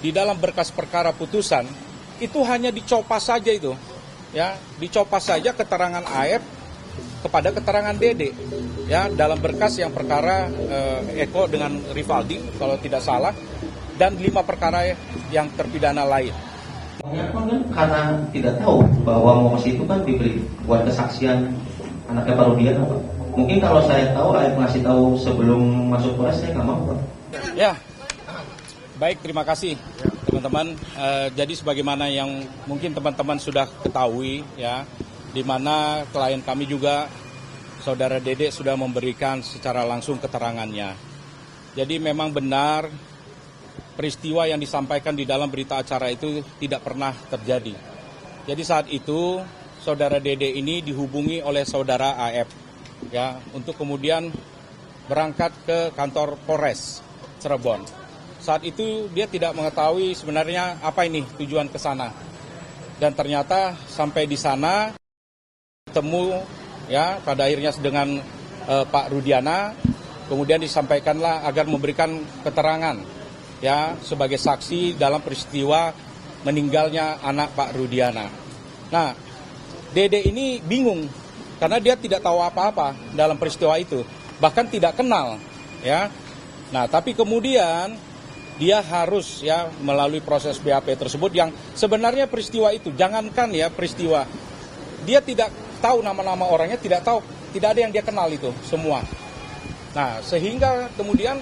di dalam berkas perkara putusan itu hanya dicopas saja itu, ya, dicopas saja keterangan AF kepada keterangan Dede, ya, dalam berkas yang perkara Eko dengan Rivaldi kalau tidak salah, dan 5 perkara yang terpidana lain. Kan karena tidak tahu bahwa mosi itu kan diberi buat kesaksian anaknya Pak Rudiana, Pak. Mungkin kalau saya tahu, AF ngasih tahu sebelum masuk kelas, saya nggak mau, Pak. Ya, baik, terima kasih teman-teman. Jadi sebagaimana yang mungkin teman-teman sudah ketahui, ya, di mana klien kami juga, Saudara Dede, sudah memberikan secara langsung keterangannya. Jadi memang benar peristiwa yang disampaikan di dalam berita acara itu tidak pernah terjadi. Jadi saat itu Saudara Dede ini dihubungi oleh Saudara AF, ya, untuk kemudian berangkat ke kantor Polres Cirebon. Saat itu dia tidak mengetahui sebenarnya apa ini tujuan ke sana. Dan ternyata sampai di sana ketemu, ya, pada akhirnya dengan Pak Rudiana, kemudian disampaikanlah agar memberikan keterangan, ya, sebagai saksi dalam peristiwa meninggalnya anak Pak Rudiana. Nah, Dede ini bingung karena dia tidak tahu apa-apa dalam peristiwa itu, bahkan tidak kenal, ya. Nah, tapi kemudian dia harus, ya, melalui proses BAP tersebut yang sebenarnya peristiwa itu, jangankan ya peristiwa, dia tidak tahu nama-nama orangnya, tidak tahu, tidak ada yang dia kenal itu semua. Nah, sehingga kemudian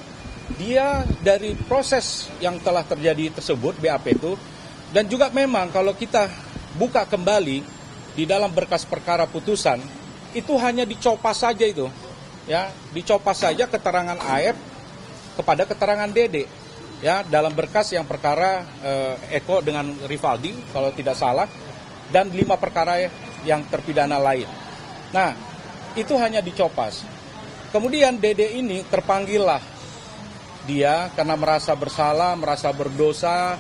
dia dari proses yang telah terjadi tersebut, BAP itu, dan juga memang kalau kita buka kembali di dalam berkas perkara putusan, itu hanya dicopas saja itu, ya, dicopas saja keterangan AF kepada keterangan Dede, ya, dalam berkas yang perkara Eko dengan Rivaldi kalau tidak salah, dan 5 perkara yang terpidana lain. Nah, itu hanya dicopas. Kemudian Dede ini terpanggillah dia karena merasa bersalah, merasa berdosa.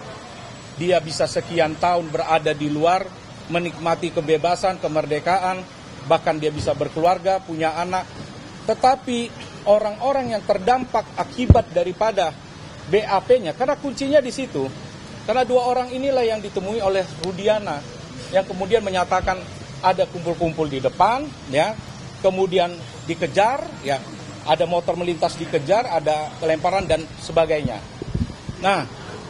Dia bisa sekian tahun berada di luar, menikmati kebebasan, kemerdekaan, bahkan dia bisa berkeluarga, punya anak. Tetapi orang-orang yang terdampak akibat daripada BAP-nya, karena kuncinya di situ. Karena 2 orang inilah yang ditemui oleh Rudiana, yang kemudian menyatakan ada kumpul-kumpul di depan, ya, kemudian dikejar, ya, ada motor melintas dikejar, ada pelemparan dan sebagainya. Nah,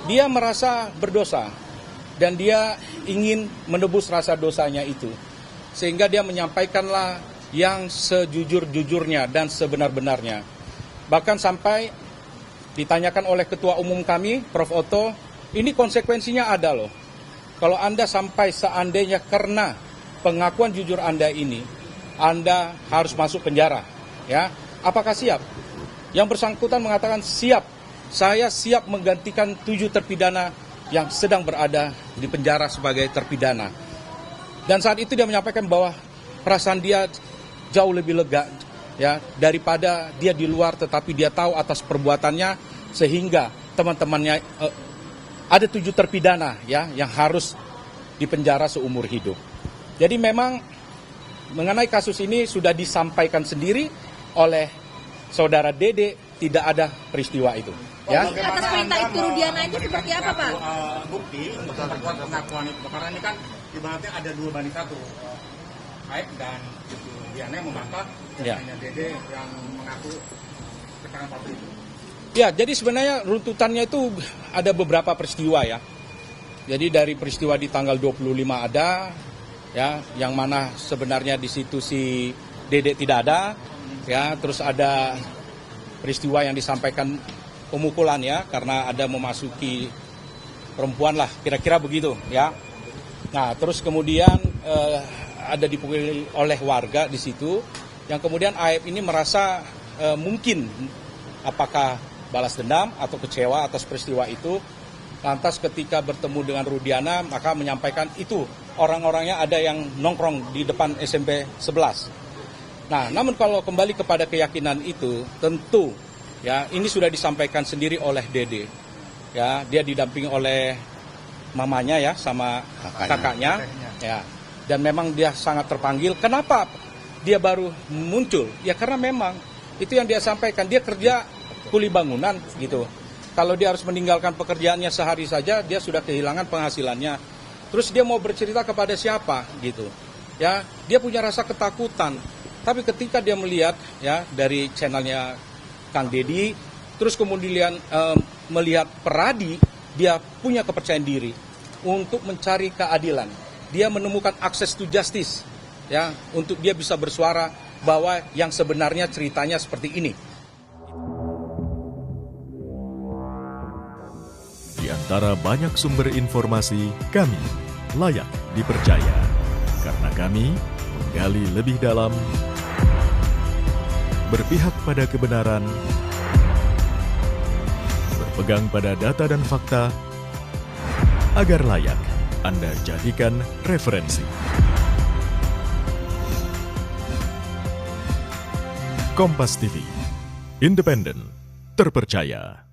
dia merasa berdosa dan dia ingin menebus rasa dosanya itu. Sehingga dia menyampaikanlah yang sejujur-jujurnya dan sebenar-benarnya. Bahkan sampai ditanyakan oleh Ketua Umum kami, Prof. Otto, ini konsekuensinya ada loh. Kalau Anda sampai seandainya karena pengakuan jujur Anda ini, Anda harus masuk penjara, ya. Apakah siap? Yang bersangkutan mengatakan siap. Saya siap menggantikan 7 terpidana yang sedang berada di penjara sebagai terpidana. Dan saat itu dia menyampaikan bahwa perasaan dia jauh lebih lega, ya, daripada dia di luar tetapi dia tahu atas perbuatannya, sehingga teman-temannya ada 7 terpidana, ya, yang harus dipenjara seumur hidup. Jadi memang mengenai kasus ini sudah disampaikan sendiri oleh Saudara Dede, tidak ada peristiwa itu. Ya. Atas perintah itu Rudiana itu seperti apa, Pak? Bukti untuk memperkuat pengakuan itu, karena ini kan ibaratnya ada 2-1. AF dan Rudiana yang membantah, dan hanya Dede yang mengaku keterangan palsu itu. Ya, jadi sebenarnya runtutannya itu ada beberapa peristiwa, ya. Jadi dari peristiwa di tanggal 25 ada, ya, yang mana sebenarnya di situ si Dede tidak ada, ya. Terus ada peristiwa yang disampaikan pemukulan, ya, karena ada memasuki perempuan lah, kira-kira begitu, ya. Nah, terus kemudian ada dipukuli oleh warga di situ, yang kemudian AF ini merasa mungkin apakah balas dendam atau kecewa atas peristiwa itu. Lantas ketika bertemu dengan Rudiana, maka menyampaikan itu orang-orangnya ada yang nongkrong di depan SMP 11. Nah, namun kalau kembali kepada keyakinan itu, tentu, ya, ini sudah disampaikan sendiri oleh Dede. Ya, dia didampingi oleh mamanya, ya, sama kakaknya, ya. Dan memang dia sangat terpanggil. Kenapa dia baru muncul? Ya karena memang itu yang dia sampaikan, dia kerja kuli bangunan gitu. kalau dia harus meninggalkan pekerjaannya sehari saja, dia sudah kehilangan penghasilannya. Terus dia mau bercerita kepada siapa gitu. Ya, dia punya rasa ketakutan. Tapi ketika dia melihat ya dari channelnya Kang Deddy, terus kemudian melihat Peradi, dia punya kepercayaan diri untuk mencari keadilan. Dia menemukan akses to justice ya untuk dia bisa bersuara bahwa yang sebenarnya ceritanya seperti ini. Di antara banyak sumber informasi, kami layak dipercaya karena kami menggali lebih dalam, berpihak pada kebenaran, berpegang pada data dan fakta, agar layak Anda jadikan referensi. Kompas TV, independen, terpercaya.